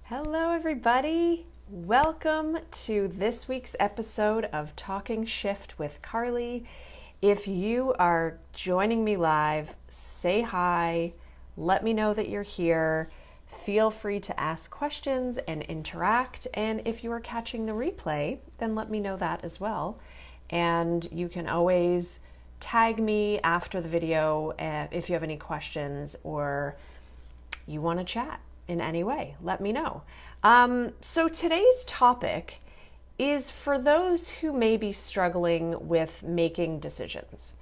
Hello, everybody. Welcome to this week's episode of Talking Shift with Carly. If you are joining me live, say hi, let me know that you're here. Feel free to ask questions and interact. And if you are catching the replay, then let me know that as well. And you can always tag me after the video if you have any questions or you want to chat in any way, let me know. So today's topic is for those who may be struggling with making decisions.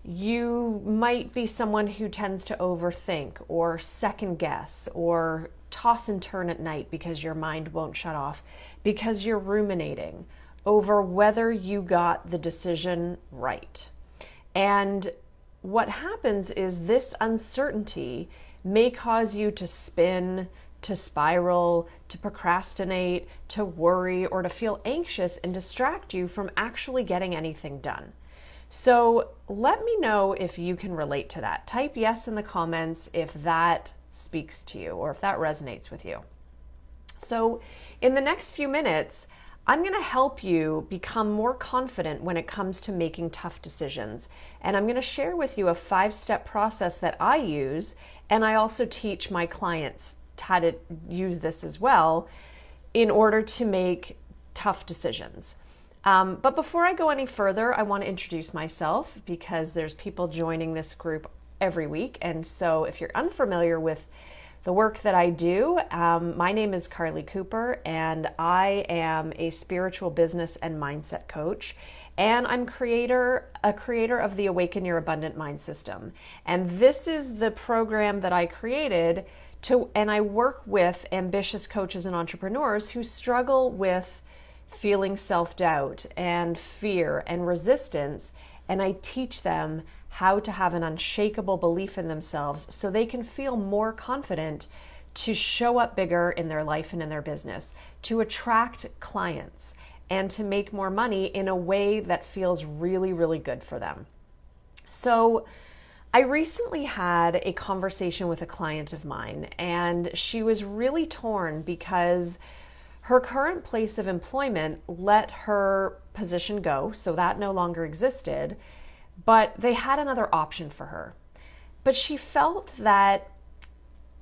You might be someone who tends to overthink or second guess or toss and turn at night because your mind won't shut off, because you're ruminating over whether you got the decision right. And what happens is this uncertainty may cause you to spin, to spiral, to procrastinate, to worry, or to feel anxious and distract you from actually getting anything done. So let me know if you can relate to that. Type yes in the comments if that speaks to you or if that resonates with you. So in the next few minutes, I'm going to help you become more confident when it comes to making tough decisions. And I'm going to share with you a 5-step process that I use, and I also teach my clients how to use this as well in order to make tough decisions. But before I go any further, I want to introduce myself because there's people joining this group every week. And so if you're unfamiliar with the work that I do, my name is Carly Cooper, and I am a spiritual business and mindset coach, and I'm a creator of the Awaken Your Abundant Mind system. And this is the program that I created and I work with ambitious coaches and entrepreneurs who struggle with feeling self-doubt and fear and resistance, and I teach them how to have an unshakable belief in themselves so they can feel more confident to show up bigger in their life and in their business, to attract clients, and to make more money in a way that feels really, really good for them. So I recently had a conversation with a client of mine, and she was really torn because her current place of employment let her position go, so that no longer existed. But they had another option for her. But she felt that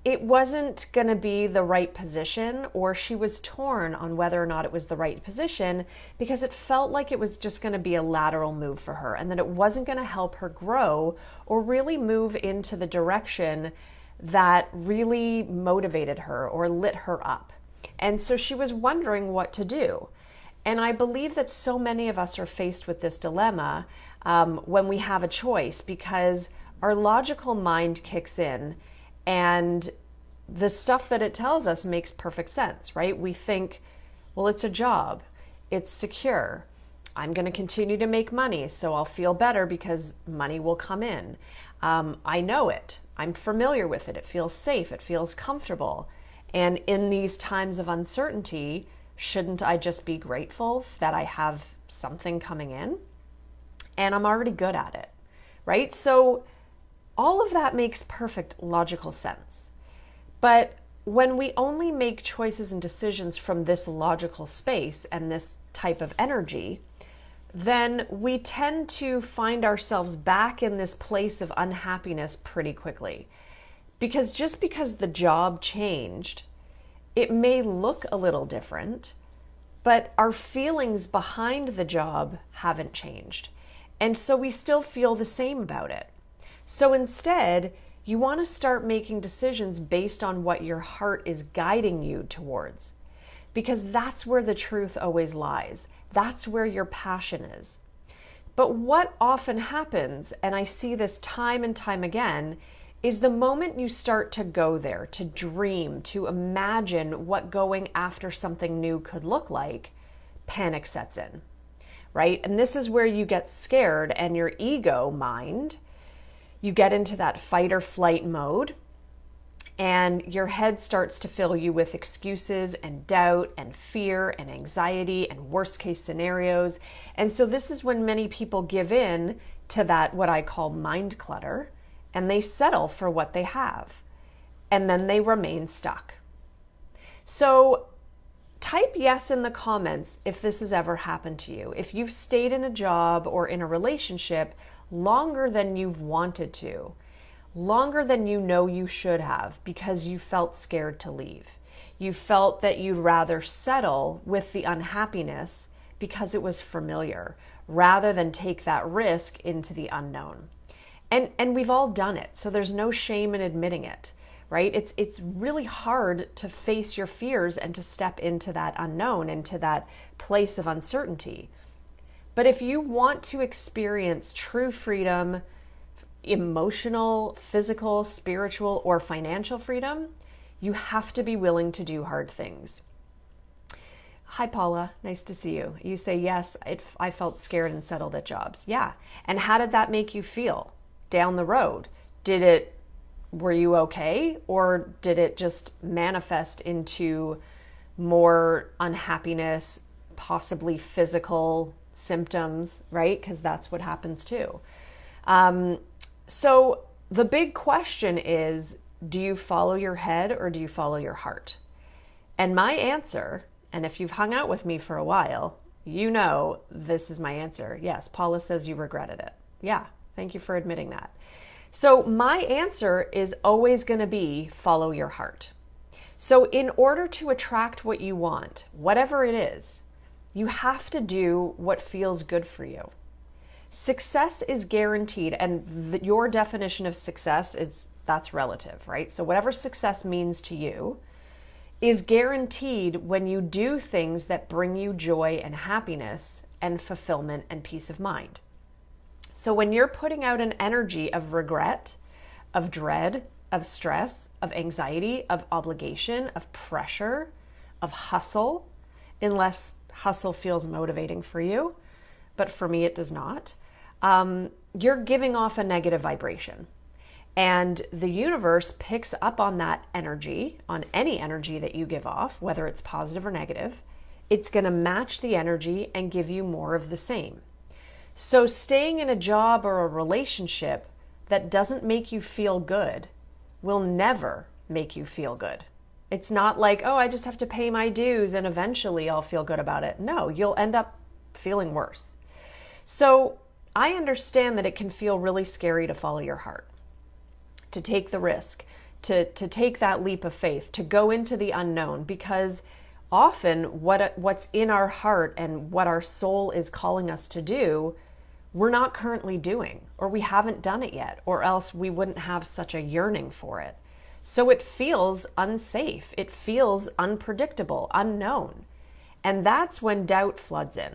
it wasn't going to be the right position, or she was torn on whether or not it was the right position because it felt like it was just going to be a lateral move for her and that it wasn't going to help her grow or really move into the direction that really motivated her or lit her up. And so she was wondering what to do. And I believe that so many of us are faced with this dilemma when we have a choice, because our logical mind kicks in and the stuff that it tells us makes perfect sense, right? We think, well, it's a job, it's secure, I'm going to continue to make money, so I'll feel better because money will come in. I know it, I'm familiar with it, it feels safe, it feels comfortable. And in these times of uncertainty, shouldn't I just be grateful that I have something coming in? And I'm already good at it, right? So all of that makes perfect logical sense. But when we only make choices and decisions from this logical space and this type of energy, then we tend to find ourselves back in this place of unhappiness pretty quickly. Because just because the job changed, it may look a little different, but our feelings behind the job haven't changed. And so we still feel the same about it. So instead, you want to start making decisions based on what your heart is guiding you towards, because that's where the truth always lies. That's where your passion is. But what often happens, and I see this time and time again, is the moment you start to go there, to dream, to imagine what going after something new could look like, panic sets in. Right? And this is where you get scared and your ego mind, you get into that fight or flight mode, and your head starts to fill you with excuses and doubt and fear and anxiety and worst case scenarios. And so this is when many people give in to that, what I call mind clutter, and they settle for what they have, and then they remain stuck. So type yes in the comments if this has ever happened to you. If you've stayed in a job or in a relationship longer than you've wanted to, longer than you know you should have because you felt scared to leave. You felt that you'd rather settle with the unhappiness because it was familiar rather than take that risk into the unknown. And we've all done it, so there's no shame in admitting it, right? It's really hard to face your fears and to step into that unknown, into that place of uncertainty. But if you want to experience true freedom, emotional, physical, spiritual, or financial freedom, you have to be willing to do hard things. Hi, Paula. Nice to see you. You say, yes, I felt scared and settled at jobs. Yeah. And how did that make you feel down the road? Were you okay? Or did it just manifest into more unhappiness, possibly physical symptoms, right? Because that's what happens too. So the big question is, do you follow your head or do you follow your heart? And my answer, and if you've hung out with me for a while, you know this is my answer. Yes, Paula says you regretted it. Yeah, thank you for admitting that. So my answer is always going to be follow your heart. So in order to attract what you want, whatever it is, you have to do what feels good for you. Success is guaranteed, and your definition of success that's relative, right? So whatever success means to you is guaranteed when you do things that bring you joy and happiness and fulfillment and peace of mind. So when you're putting out an energy of regret, of dread, of stress, of anxiety, of obligation, of pressure, of hustle, unless hustle feels motivating for you, but for me it does not, you're giving off a negative vibration. And the universe picks up on that energy, on any energy that you give off, whether it's positive or negative. It's going to match the energy and give you more of the same. So staying in a job or a relationship that doesn't make you feel good will never make you feel good. It's not like, oh, I just have to pay my dues and eventually I'll feel good about it. No, you'll end up feeling worse. So I understand that it can feel really scary to follow your heart, to take the risk, to take that leap of faith, to go into the unknown, because often what's in our heart and what our soul is calling us to do, we're not currently doing, or we haven't done it yet, or else we wouldn't have such a yearning for it. So it feels unsafe. It feels unpredictable, unknown. And that's when doubt floods in.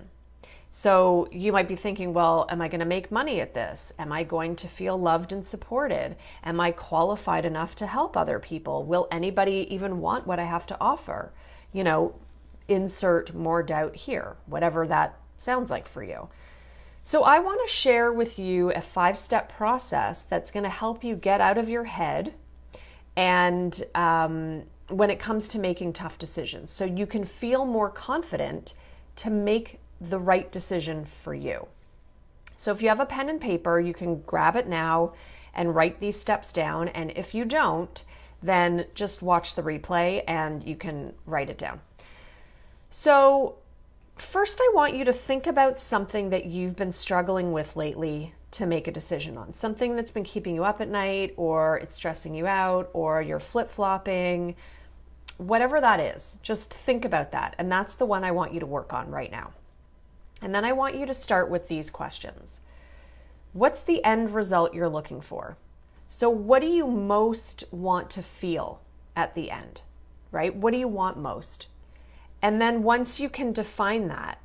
So you might be thinking, well, am I going to make money at this? Am I going to feel loved and supported? Am I qualified enough to help other people? Will anybody even want what I have to offer? Insert more doubt here, whatever that sounds like for you. So I want to share with you a 5-step process that's going to help you get out of your head and when it comes to making tough decisions, so you can feel more confident to make the right decision for you. So if you have a pen and paper, you can grab it now and write these steps down. And if you don't, then just watch the replay and you can write it down. So first, I want you to think about something that you've been struggling with lately to make a decision on, something that's been keeping you up at night, or it's stressing you out, or you're flip-flopping, whatever that is. Just think about that. And that's the one I want you to work on right now. And then I want you to start with these questions. What's the end result you're looking for? So what do you most want to feel at the end, right? What do you want most? And then once you can define that,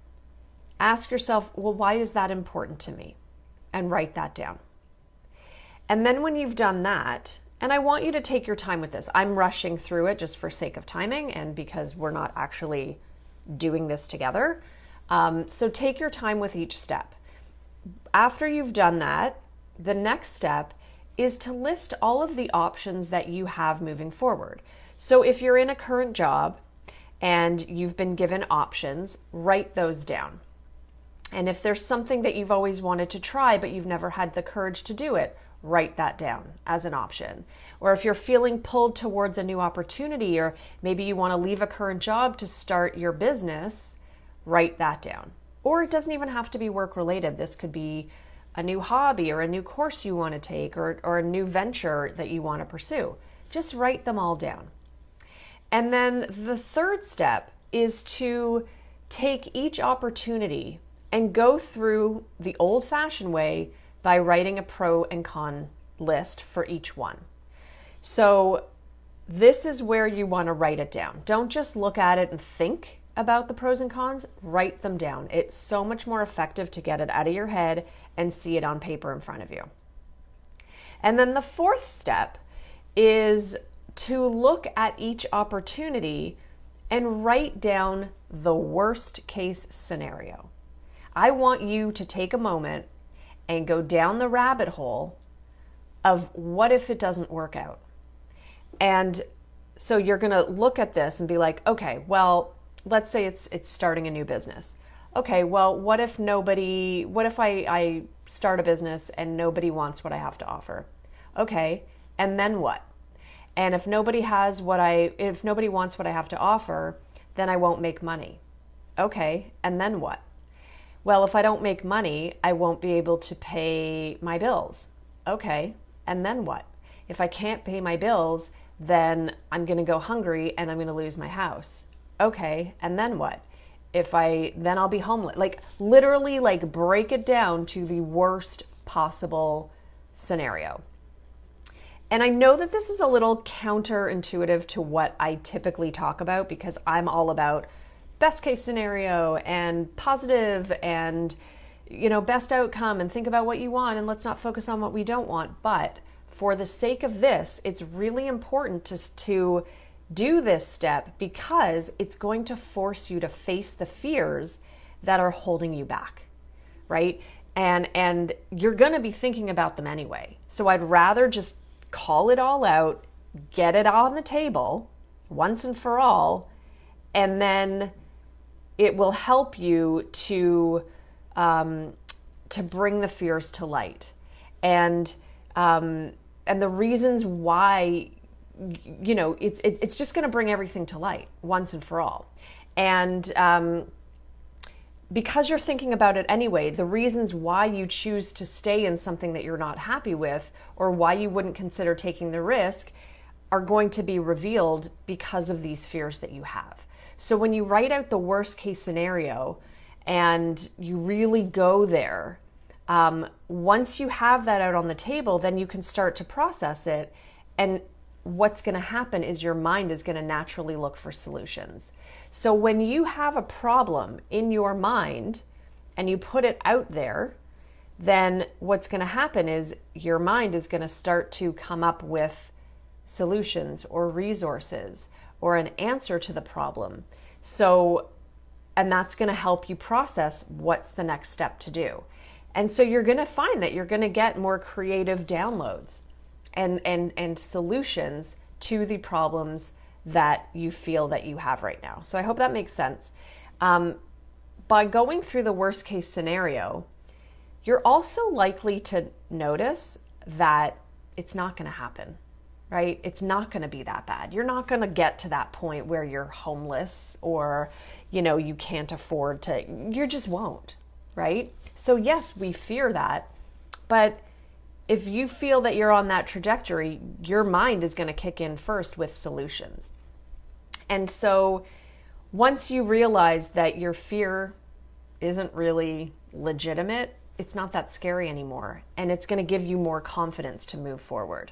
ask yourself, well, why is that important to me? And write that down. And then when you've done that, and I want you to take your time with this. I'm rushing through it just for sake of timing and because we're not actually doing this together. So take your time with each step. After you've done that, the next step is to list all of the options that you have moving forward. So if you're in a current job and you've been given options, write those down. And if there's something that you've always wanted to try but you've never had the courage to do it, write that down as an option. Or if you're feeling pulled towards a new opportunity, or maybe you want to leave a current job to start your business, write that down. Or it doesn't even have to be work related. This could be a new hobby or a new course you want to take, or a new venture that you want to pursue. Just write them all down. And then the third step is to take each opportunity and go through the old-fashioned way by writing a pro and con list for each one. So this is where you want to write it down. Don't just look at it and think about the pros and cons, write them down. It's so much more effective to get it out of your head and see it on paper in front of you. And then the fourth step is to look at each opportunity and write down the worst case scenario. I want you to take a moment and go down the rabbit hole of what if it doesn't work out. And so you're going to look at this and be like, okay, well, let's say it's starting a new business. Okay, well, what if I start a business and nobody wants what I have to offer? Okay, and then what? And if nobody wants what I have to offer, then I won't make money. Okay, and then what? Well, if I don't make money, I won't be able to pay my bills. Okay, and then what? If I can't pay my bills, then I'm going to go hungry and I'm going to lose my house. Okay, and then what? Then I'll be homeless. Like literally break it down to the worst possible scenario. And I know that this is a little counterintuitive to what I typically talk about, because I'm all about best case scenario and positive and, best outcome, and think about what you want and let's not focus on what we don't want. But for the sake of this, it's really important to do this step, because it's going to force you to face the fears that are holding you back, right? And you're going to be thinking about them anyway. So I'd rather just call it all out, get it on the table once and for all, and then it will help you to bring the fears to light, and the reasons why. It's just going to bring everything to light once and for all. And because you're thinking about it anyway, the reasons why you choose to stay in something that you're not happy with, or why you wouldn't consider taking the risk, are going to be revealed because of these fears that you have. So when you write out the worst case scenario and you really go there, once you have that out on the table, then you can start to process it. And what's going to happen is your mind is going to naturally look for solutions. So when you have a problem in your mind and you put it out there, then what's going to happen is your mind is going to start to come up with solutions or resources or an answer to the problem. And that's going to help you process what's the next step to do. And so you're going to find that you're going to get more creative downloads and solutions to the problems that you feel that you have right now. So I hope that makes sense. By going through the worst case scenario, you're also likely to notice that it's not going to happen, right? It's not going to be that bad. You're not going to get to that point where you're homeless or, you can't afford to, you just won't, right? So yes, we fear that, but if you feel that you're on that trajectory, your mind is going to kick in first with solutions. And so once you realize that your fear isn't really legitimate, it's not that scary anymore, and it's going to give you more confidence to move forward.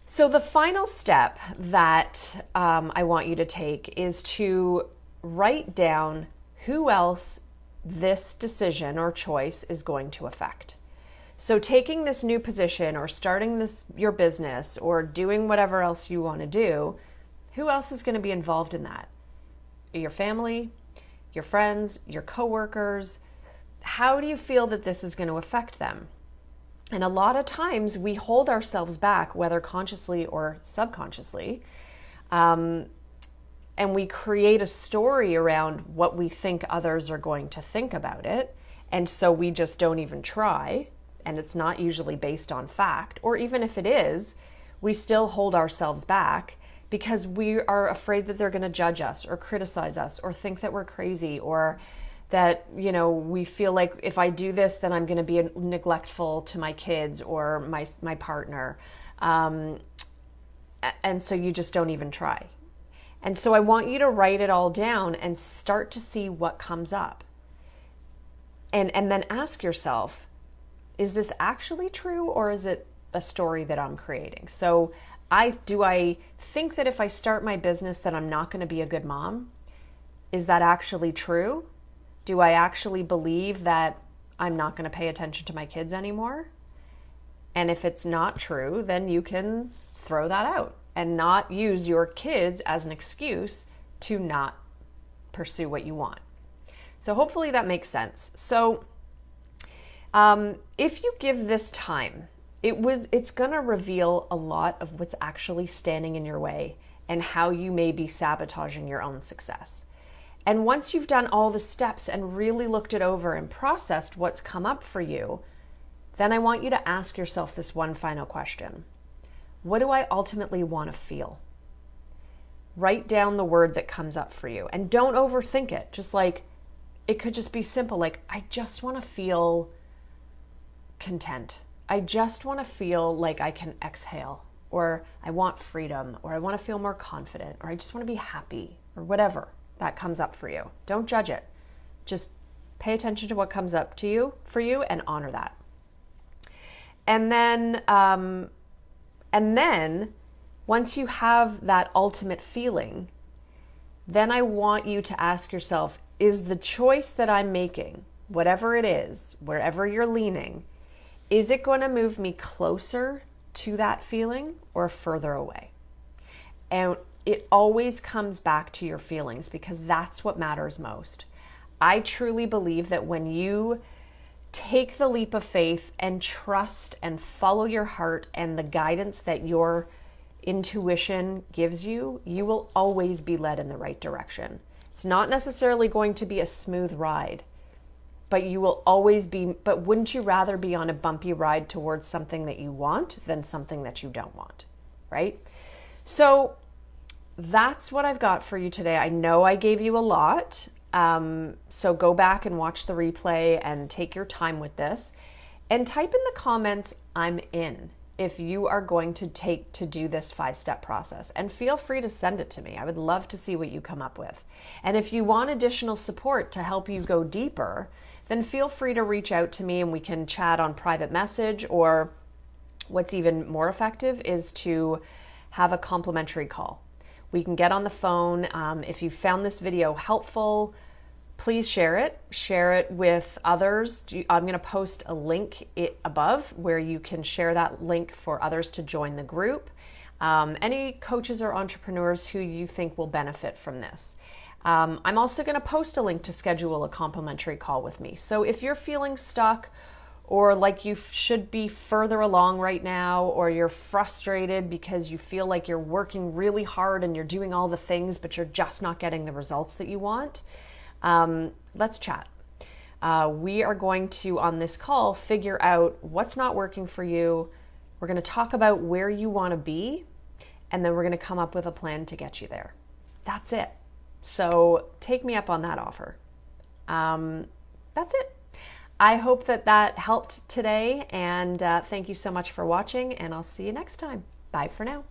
So the final step that I want you to take is to write down who else this decision or choice is going to affect. So taking this new position or starting your business or doing whatever else you want to do, who else is going to be involved in that? Your family, your friends, your coworkers. How do you feel that this is going to affect them? And a lot of times we hold ourselves back, whether consciously or subconsciously, and we create a story around what we think others are going to think about it. And so we just don't even try. and it's not usually based on fact, or even if it is, we still hold ourselves back because we are afraid that they're going to judge us or criticize us or think that we're crazy, or that, we feel like if I do this, then I'm going to be neglectful to my kids or my partner. And so you just don't even try. And so I want you to write it all down and start to see what comes up. And then ask yourself, is this actually true, or is it a story that I'm creating? So do I think that if I start my business that I'm not going to be a good mom? Is that actually true? Do I actually believe that I'm not going to pay attention to my kids anymore? And if it's not true, then you can throw that out and not use your kids as an excuse to not pursue what you want. So hopefully that makes sense. So if you give this time, it's going to reveal a lot of what's actually standing in your way and how you may be sabotaging your own success. And once you've done all the steps and really looked it over and processed what's come up for you, then I want you to ask yourself this one final question. What do I ultimately want to feel? Write down the word that comes up for you, and don't overthink it. Just like, it could just be simple, like, I just want to feel content. I just want to feel like I can exhale, or I want freedom, or I want to feel more confident, or I just want to be happy, or whatever that comes up for you. Don't judge it. Just pay attention to what comes up for you and honor that. And then once you have that ultimate feeling, then I want you to ask yourself, is the choice that I'm making, whatever it is, wherever you're leaning, is it going to move me closer to that feeling or further away? And it always comes back to your feelings, because that's what matters most. I truly believe that when you take the leap of faith and trust and follow your heart and the guidance that your intuition gives you, you will always be led in the right direction. It's not necessarily going to be a smooth ride, but you will always be, but wouldn't you rather be on a bumpy ride towards something that you want than something that you don't want, right? So that's what I've got for you today. I know I gave you a lot. So go back and watch the replay and take your time with this, and type in the comments, I'm in, if you are going to do this 5-step process, and feel free to send it to me. I would love to see what you come up with. And if you want additional support to help you go deeper, then feel free to reach out to me and we can chat on private message, or what's even more effective is to have a complimentary call. We can get on the phone. If you found this video helpful, please share it with others. I'm going to post a link above where you can share that link for others to join the group. Any coaches or entrepreneurs who you think will benefit from this. I'm also going to post a link to schedule a complimentary call with me. So if you're feeling stuck, or like you should be further along right now, or you're frustrated because you feel like you're working really hard and you're doing all the things, but you're just not getting the results that you want, let's chat. We are going to, on this call, figure out what's not working for you. We're going to talk about where you want to be, and then we're going to come up with a plan to get you there. That's it. So take me up on that offer. That's it. I hope that helped today, and thank you so much for watching, and I'll see you next time. Bye for now.